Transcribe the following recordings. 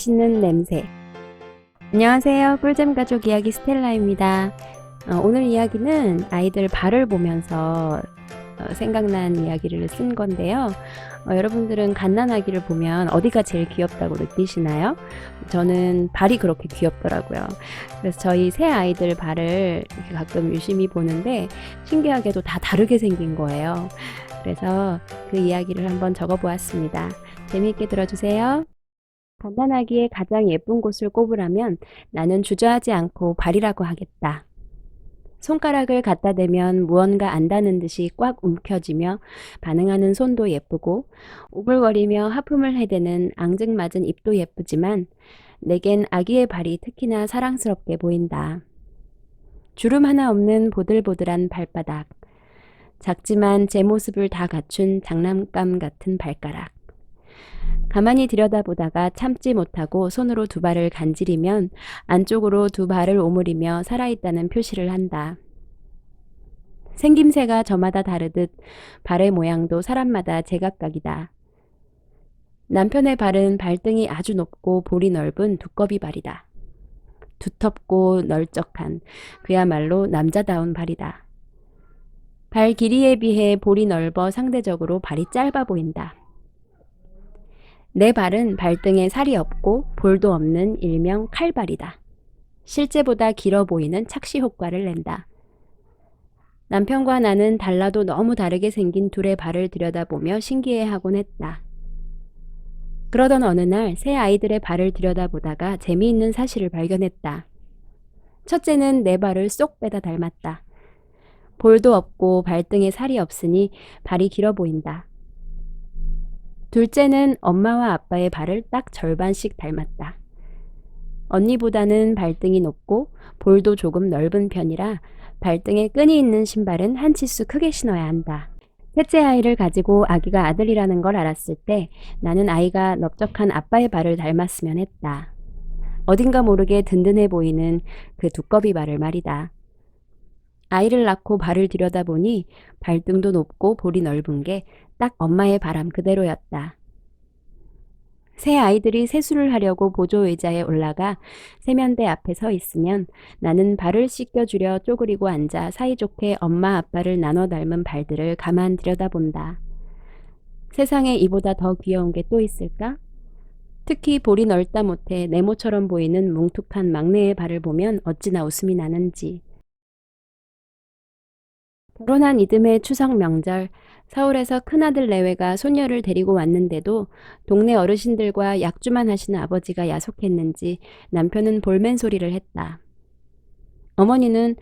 맛있는 냄새. 안녕하세요. 꿀잼 가족 이야기 스텔라입니다. 오늘 이야기는 아이들 발을 보면서 생각난 이야기를 쓴 건데요. 여러분들은 갓난아기를 보면 어디가 제일 귀엽다고 느끼시나요? 저는 발이 그렇게 귀엽더라고요. 그래서 저희 새 아이들 발을 이렇게 가끔 유심히 보는데 신기하게도 다 다르게 생긴 거예요. 그래서 그 이야기를 한번 적어보았습니다. 재미있게 들어주세요. 갓난아기의 가장 예쁜 곳을 꼽으라면 나는 주저하지 않고 발이라고 하겠다. 손가락을 갖다 대면 무언가 안다는 듯이 꽉 움켜쥐며 반응하는 손도 예쁘고 오글거리며 하품을 해대는 앙증맞은 입도 예쁘지만 내겐 아기의 발이 특히나 사랑스럽게 보인다. 주름 하나 없는 보들보들한 발바닥. 작지만 제 모습을 다 갖춘 장난감 같은 발가락. 가만히 들여다보다가 참지 못하고 손으로 두 발을 간지리면 안쪽으로 두 발을 오므리며 살아있다는 표시를 한다. 생김새가 저마다 다르듯 발의 모양도 사람마다 제각각이다. 남편의 발은 발등이 아주 높고 볼이 넓은 두꺼비 발이다. 두텁고 널쩍한 그야말로 남자다운 발이다. 발 길이에 비해 볼이 넓어 상대적으로 발이 짧아 보인다. 내 발은 발등에 살이 없고 볼도 없는 일명 칼발이다. 실제보다 길어 보이는 착시 효과를 낸다. 남편과 나는 달라도 너무 다르게 생긴 둘의 발을 들여다보며 신기해하곤 했다. 그러던 어느 날 새 아이들의 발을 들여다보다가 재미있는 사실을 발견했다. 첫째는 내 발을 쏙 빼다 닮았다. 볼도 없고 발등에 살이 없으니 발이 길어 보인다. 둘째는 엄마와 아빠의 발을 딱 절반씩 닮았다. 언니보다는 발등이 높고 볼도 조금 넓은 편이라 발등에 끈이 있는 신발은 한 치수 크게 신어야 한다. 셋째 아이를 가지고 아기가 아들이라는 걸 알았을 때 나는 아이가 넓적한 아빠의 발을 닮았으면 했다. 어딘가 모르게 든든해 보이는 그 두꺼비 발을 말이다. 아이를 낳고 발을 들여다보니 발등도 높고 볼이 넓은 게 딱 엄마의 바람 그대로였다. 새 아이들이 세수를 하려고 보조의자에 올라가 세면대 앞에 서 있으면 나는 발을 씻겨주려 쪼그리고 앉아 사이좋게 엄마 아빠를 나눠 닮은 발들을 가만 들여다본다. 세상에 이보다 더 귀여운 게 또 있을까? 특히 볼이 넓다 못해 네모처럼 보이는 뭉툭한 막내의 발을 보면 어찌나 웃음이 나는지. 결혼한 이듬해 추석 명절, 서울에서 큰아들 내외가 손녀를 데리고 왔는데도 동네 어르신들과 약주만 하시는 아버지가 야속했는지 남편은 볼멘 소리를 했다. 어머니는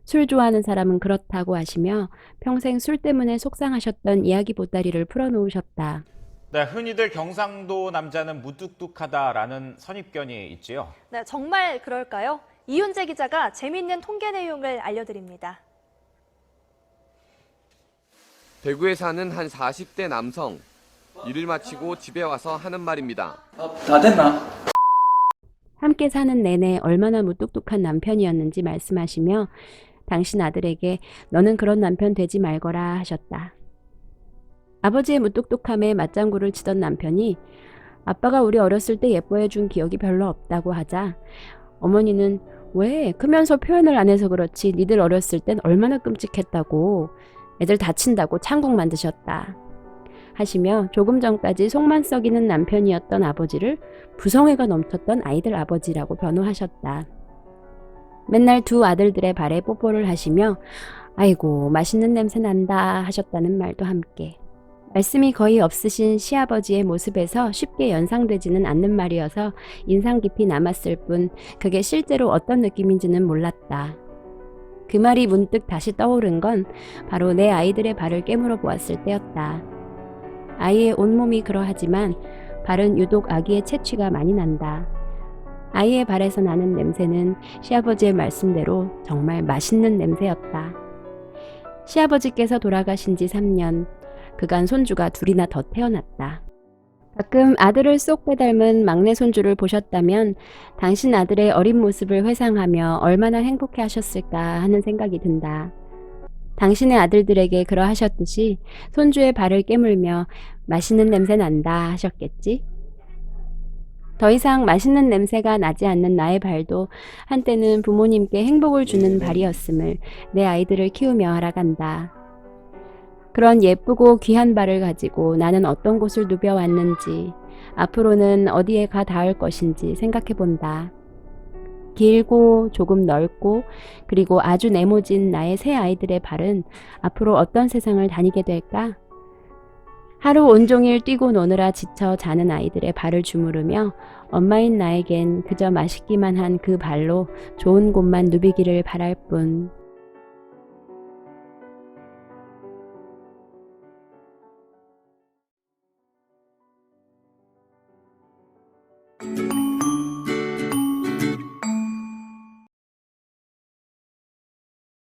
술 좋아하는 사람은 그렇다고 하시며 평생 술 때문에 속상하셨던 이야기 보따리를 풀어놓으셨다. 네, 흔히들 경상도 남자는 무뚝뚝하다라는 선입견이 있지요. 네, 정말 그럴까요? 이윤재 기자가 재미있는 통계 내용을 알려드립니다. 대구에 사는 한 40대 남성. 일을 마치고 집에 와서 하는 말입니다. 다 됐나? 함께 사는 내내 얼마나 무뚝뚝한 남편이었는지 말씀하시며 당신 아들에게 너는 그런 남편 되지 말거라 하셨다. 아버지의 무뚝뚝함에 맞장구를 치던 남편이 아빠가 우리 어렸을 때 예뻐해 준 기억이 별로 없다고 하자 어머니는 왜 크면서 표현을 안 해서 그렇지 니들 어렸을 땐 얼마나 끔찍했다고 애들 다친다고 창국 만드셨다 하시며 조금 전까지 속만 썩이는 남편이었던 아버지를 부성애가 넘쳤던 아이들 아버지라고 변호하셨다. 맨날 두 아들들의 발에 뽀뽀를 하시며 아이고 맛있는 냄새 난다 하셨다는 말도 함께. 말씀이 거의 없으신 시아버지의 모습에서 쉽게 연상되지는 않는 말이어서 인상 깊이 남았을 뿐 그게 실제로 어떤 느낌인지는 몰랐다. 그 말이 문득 다시 떠오른 건 바로 내 아이들의 발을 깨물어 보았을 때였다. 아이의 온몸이 그러하지만 발은 유독 아기의 채취가 많이 난다. 아이의 발에서 나는 냄새는 시아버지의 말씀대로 정말 맛있는 냄새였다. 시아버지께서 돌아가신 지 3년, 그간 손주가 둘이나 더 태어났다. 가끔 아들을 쏙 빼닮은 막내 손주를 보셨다면 당신 아들의 어린 모습을 회상하며 얼마나 행복해 하셨을까 하는 생각이 든다. 당신의 아들들에게 그러하셨듯이 손주의 발을 깨물며 맛있는 냄새 난다 하셨겠지? 더 이상 맛있는 냄새가 나지 않는 나의 발도 한때는 부모님께 행복을 주는 발이었음을 내 아이들을 키우며 알아간다. 그런 예쁘고 귀한 발을 가지고 나는 어떤 곳을 누벼왔는지, 앞으로는 어디에 가 닿을 것인지 생각해 본다. 길고 조금 넓고 그리고 아주 네모진 나의 새 아이들의 발은 앞으로 어떤 세상을 다니게 될까? 하루 온종일 뛰고 노느라 지쳐 자는 아이들의 발을 주무르며 엄마인 나에겐 그저 맛있기만 한 그 발로 좋은 곳만 누비기를 바랄 뿐.